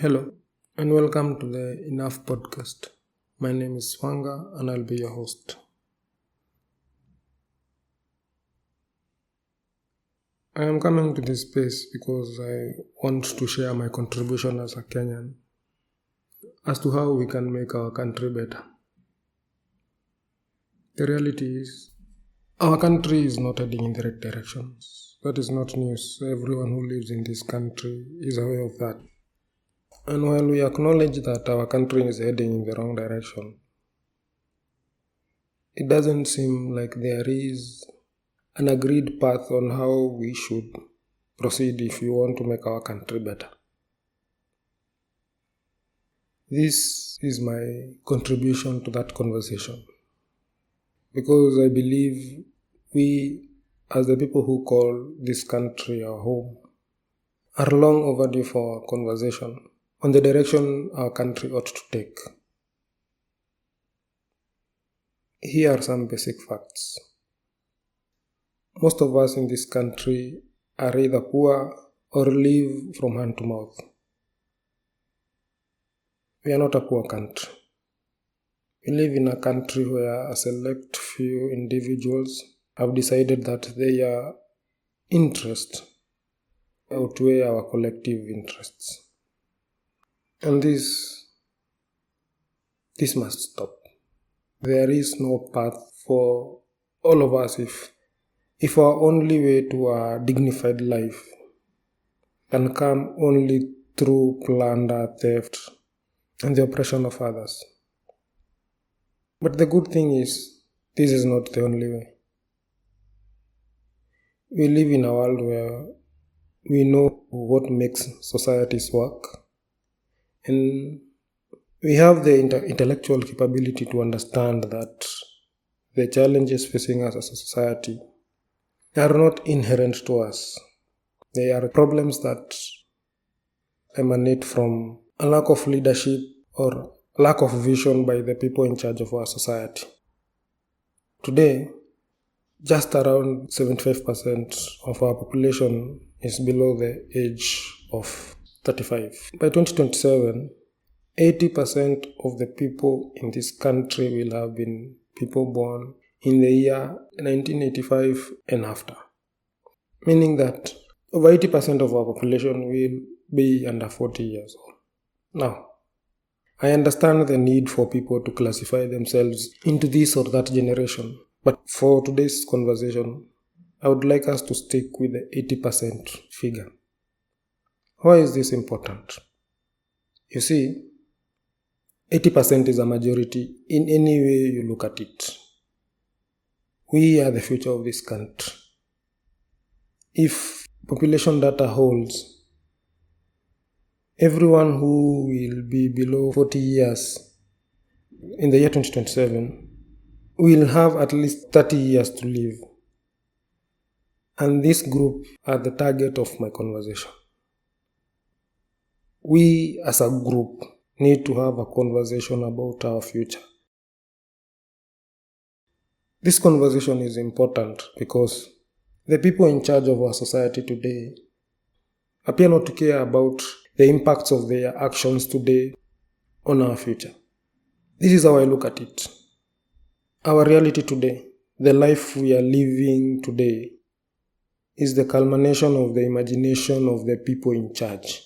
Hello and welcome to the Enough podcast. My name is Swanga and I'll be your host. I am coming to this space because I want to share my contribution as a Kenyan as to how we can make our country better. The reality is, our country is not heading in the right directions. That is not news. Everyone who lives in this country is aware of that. And while we acknowledge that our country is heading in the wrong direction, it doesn't seem like there is an agreed path on how we should proceed if we want to make our country better. This is my contribution to that conversation because I believe we, as the people who call this country our home, are long overdue for a conversation on the direction our country ought to take. Here are some basic facts. Most of us in this country are either poor or live from hand to mouth. We are not a poor country. We live in a country where a select few individuals have decided that their interests outweigh our collective interests. And this must stop. There is no path for all of us if our only way to a dignified life can come only through plunder, theft, and the oppression of others. But the good thing is, this is not the only way. We live in a world where we know what makes societies work, and we have the intellectual capability to understand that the challenges facing us as a society are not inherent to us. They are problems that emanate from a lack of leadership or lack of vision by the people in charge of our society. Today, just around 75% of our population is below the age of 35. By 2027, 80% of the people in this country will have been people born in the year 1985 and after. Meaning that over 80% of our population will be under 40 years old. Now, I understand the need for people to classify themselves into this or that generation, but for today's conversation, I would like us to stick with the 80% figure. Why is this important? You see, 80% is a majority in any way you look at it. We are the future of this country. If population data holds, everyone who will be below 40 years in the year 2027 will have at least 30 years to live. And this group are the target of my conversation. We as a group need to have a conversation about our future. This conversation is important because the people in charge of our society today appear not to care about the impacts of their actions today on our future. This is how I look at it. Our reality today, the life we are living today, is the culmination of the imagination of the people in charge.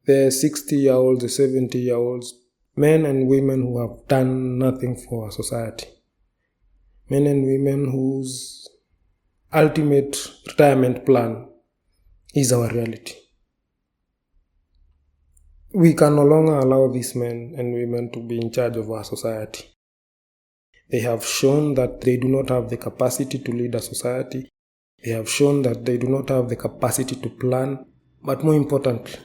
The 60-year-olds, the 70-year-olds, men and women who have done nothing for our society. Men and women whose ultimate retirement plan is our reality. We can no longer allow these men and women to be in charge of our society. They have shown that they do not have the capacity to lead a society. They have shown that they do not have the capacity to plan. But more importantly,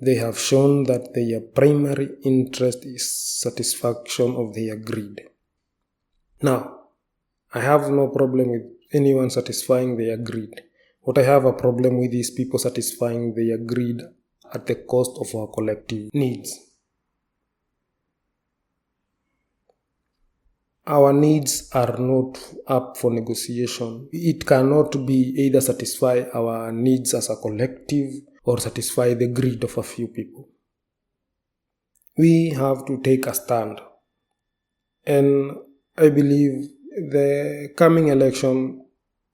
they have shown that their primary interest is satisfaction of their greed. Now, I have no problem with anyone satisfying their greed. What I have a problem with is people satisfying their greed at the cost of our collective needs. Our needs are not up for negotiation. It cannot be either satisfy our needs as a collective or satisfy the greed of a few people. We have to take a stand. And I believe the coming election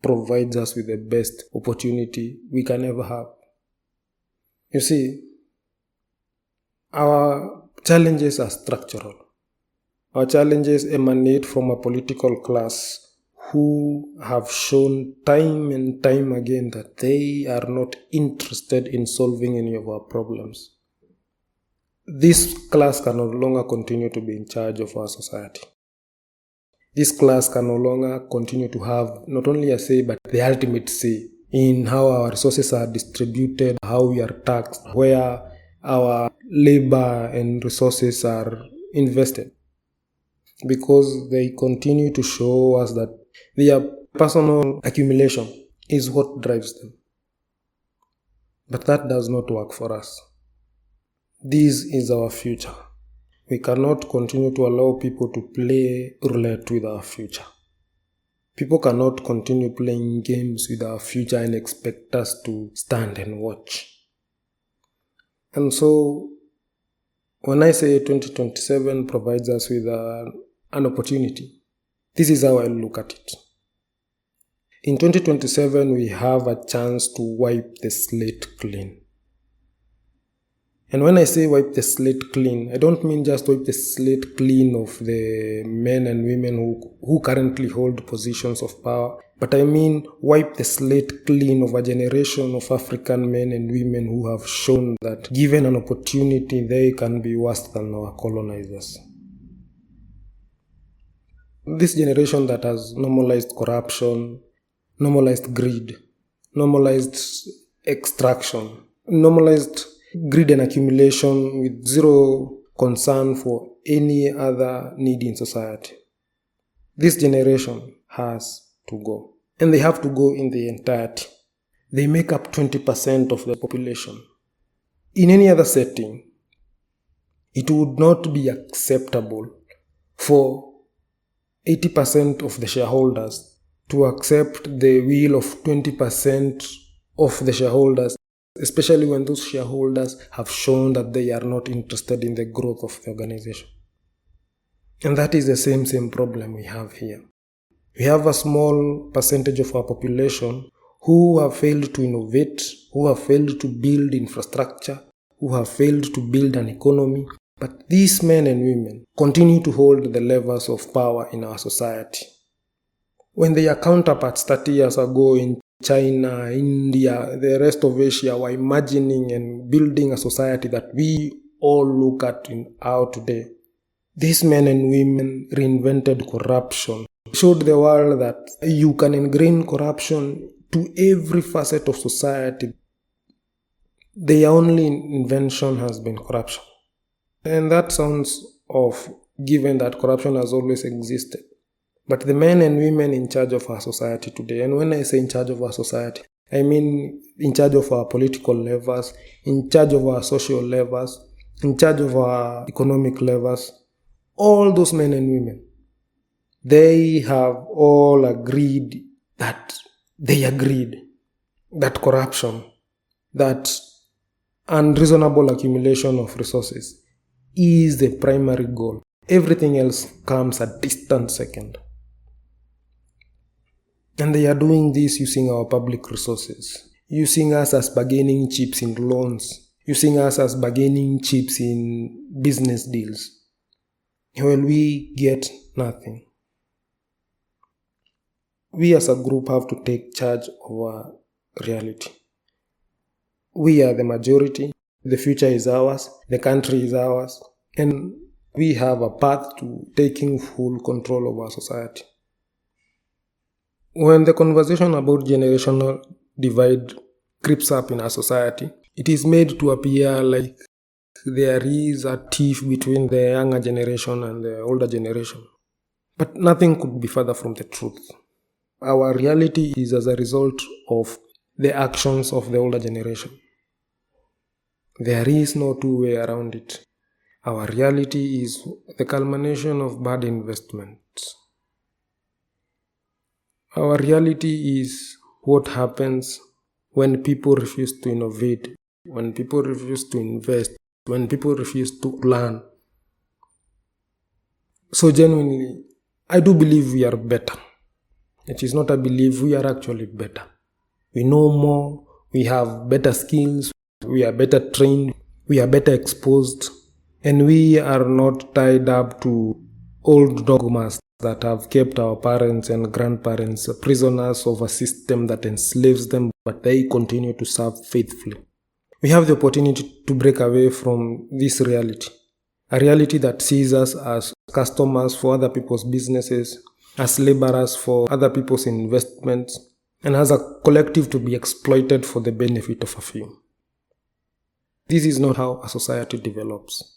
provides us with the best opportunity we can ever have. You see, our challenges are structural. Our challenges emanate from a political class who have shown time and time again that they are not interested in solving any of our problems. This class can no longer continue to be in charge of our society. This class can no longer continue to have not only a say, but the ultimate say in how our resources are distributed, how we are taxed, where our labor and resources are invested. Because they continue to show us that their personal accumulation is what drives them. But that does not work for us. This is our future. We cannot continue to allow people to play roulette with our future. People cannot continue playing games with our future and expect us to stand and watch. And so, when I say 2027 provides us with an opportunity, this is how I look at it. In 2027, we have a chance to wipe the slate clean. And when I say wipe the slate clean, I don't mean just wipe the slate clean of the men and women who currently hold positions of power, but I mean wipe the slate clean of a generation of African men and women who have shown that given an opportunity, they can be worse than our colonizers. This generation that has normalized corruption, normalized greed, normalized extraction, normalized greed and accumulation with zero concern for any other need in society. This generation has to go. And they have to go in the entirety. They make up 20% of the population. In any other setting, it would not be acceptable for 80% of the shareholders to accept the will of 20% of the shareholders, especially when those shareholders have shown that they are not interested in the growth of the organization. And that is the same problem we have here. We have a small percentage of our population who have failed to innovate, who have failed to build infrastructure, who have failed to build an economy. But these men and women continue to hold the levers of power in our society. When their counterparts 30 years ago in China, India, the rest of Asia were imagining and building a society that we all look at in our today, these men and women reinvented corruption, showed the world that you can ingrain corruption to every facet of society. Their only invention has been corruption. And that sounds off, given that corruption has always existed. But the men and women in charge of our society today, and when I say in charge of our society, I mean in charge of our political levers, in charge of our social levers, in charge of our economic levers, all those men and women, they have all agreed that corruption, that unreasonable accumulation of resources is the primary goal. Everything else comes a distant second. And they are doing this using our public resources, using us as bargaining chips in loans, using us as bargaining chips in business deals. Well, we get nothing. We as a group have to take charge of our reality. We are the majority. The future is ours. The country is ours. And we have a path to taking full control of our society. When the conversation about generational divide creeps up in our society, it is made to appear like there is a tiff between the younger generation and the older generation. But nothing could be further from the truth. Our reality is as a result of the actions of the older generation. There is no two way around it. Our reality is the culmination of bad investments. Our reality is what happens when people refuse to innovate when people refuse to invest, when people refuse to learn. So genuinely, I do believe we are better. It is not a belief, we are actually better. We know more, we have better skills, we are better trained, we are better exposed, and we are not tied up to old dogmas that have kept our parents and grandparents prisoners of a system that enslaves them, but they continue to serve faithfully. We have the opportunity to break away from this reality, a reality that sees us as customers for other people's businesses, as laborers for other people's investments, and as a collective to be exploited for the benefit of a few. This is not how a society develops.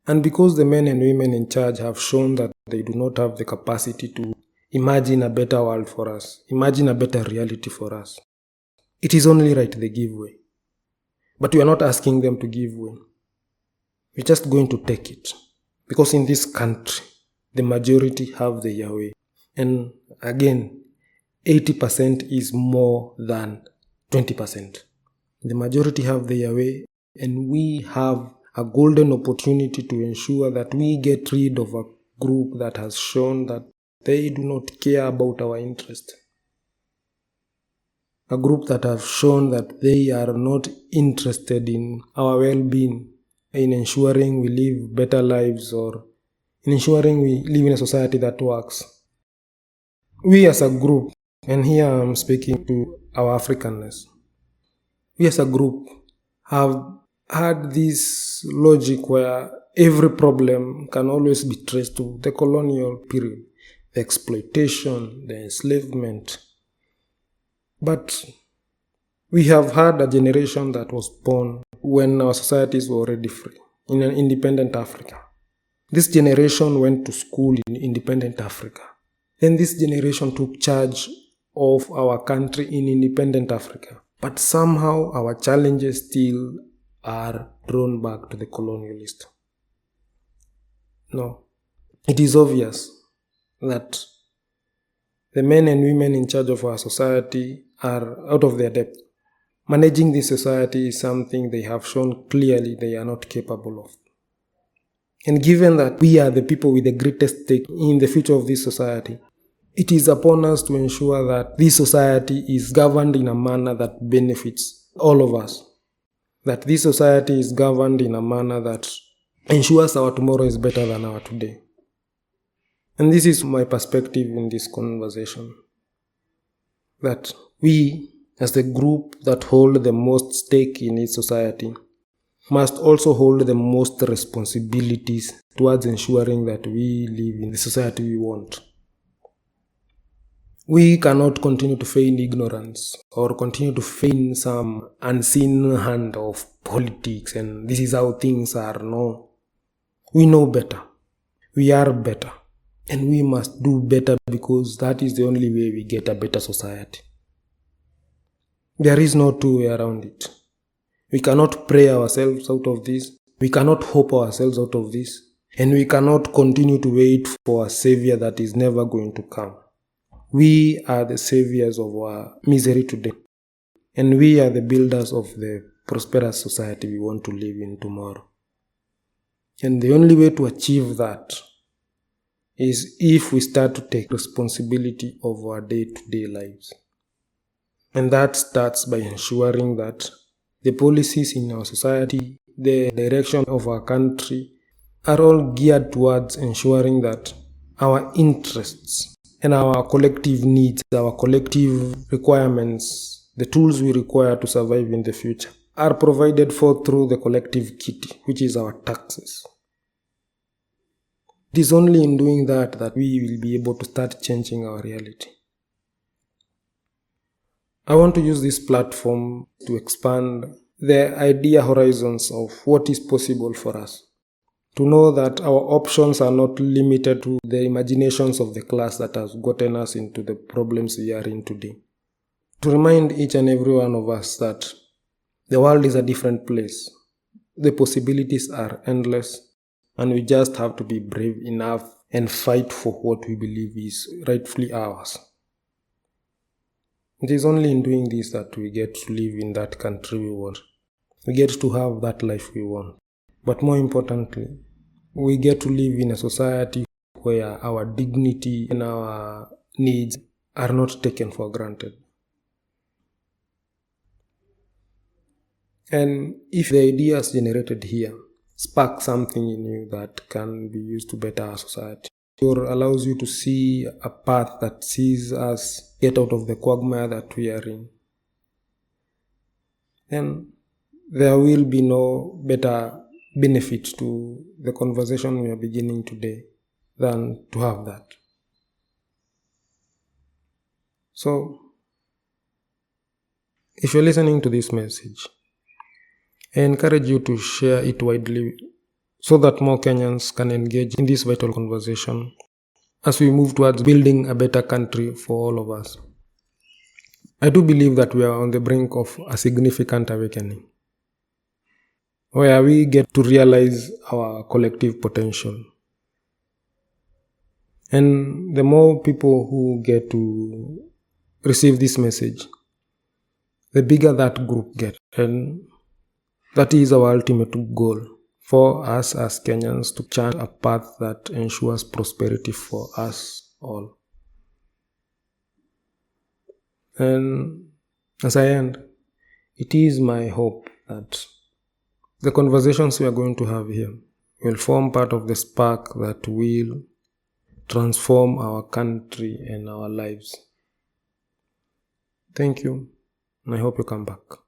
And because the men and women in charge have shown that they do not have the capacity to imagine a better world for us, imagine a better reality for us, it is only right they give way. But we are not asking them to give way. We're just going to take it. Because in this country, the majority have their way. And again, 80% is more than 20%. The majority have their way, and we have a golden opportunity to ensure that we get rid of a group that has shown that they do not care about our interest. A group that have shown that they are not interested in our well-being, in ensuring we live better lives, or in ensuring we live in a society that works. We as a group, and here I'm speaking to our Africanness, we as a group have had this logic where every problem can always be traced to the colonial period, the exploitation, the enslavement. But we have had a generation that was born when our societies were already free, in an independent Africa. This generation went to school in independent Africa. Then this generation took charge of our country in independent Africa. But somehow our challenges still are drawn back to the colonialist. No, it is obvious that the men and women in charge of our society are out of their depth. Managing this society is something they have shown clearly they are not capable of. And given that we are the people with the greatest stake in the future of this society, it is upon us to ensure that this society is governed in a manner that benefits all of us. That this society is governed in a manner that ensures our tomorrow is better than our today. And this is my perspective in this conversation. That we, as the group that hold the most stake in its society, must also hold the most responsibilities towards ensuring that we live in the society we want. We cannot continue to feign ignorance or continue to feign some unseen hand of politics and this is how things are. No. We know better. We are better. And we must do better because that is the only way we get a better society. There is no two way around it. We cannot pray ourselves out of this. We cannot hope ourselves out of this. And we cannot continue to wait for a savior that is never going to come. We are the saviors of our misery today. And we are the builders of the prosperous society we want to live in tomorrow. And the only way to achieve that is if we start to take responsibility of our day-to-day lives. And that starts by ensuring that the policies in our society, the direction of our country, are all geared towards ensuring that our interests and our collective needs, our collective requirements, the tools we require to survive in the future, are provided for through the collective kitty, which is our taxes. It is only in doing that that we will be able to start changing our reality. I want to use this platform to expand the idea horizons of what is possible for us. To know that our options are not limited to the imaginations of the class that has gotten us into the problems we are in today. To remind each and every one of us that the world is a different place. The possibilities are endless, and we just have to be brave enough and fight for what we believe is rightfully ours. It is only in doing this that we get to live in that country we want. We get to have that life we want. But more importantly, we get to live in a society where our dignity and our needs are not taken for granted. And if the ideas generated here spark something in you that can be used to better our society, or allows you to see a path that sees us get out of the quagmire that we are in, then there will be no better benefit to the conversation we are beginning today than to have that. So, if you're listening to this message, I encourage you to share it widely so that more Kenyans can engage in this vital conversation as we move towards building a better country for all of us. I do believe that we are on the brink of a significant awakening, where we get to realize our collective potential. And the more people who get to receive this message, the bigger that group gets. And that is our ultimate goal for us as Kenyans, to chart a path that ensures prosperity for us all. And as I end, it is my hope that the conversations we are going to have here will form part of the spark that will transform our country and our lives. Thank you, and I hope you come back.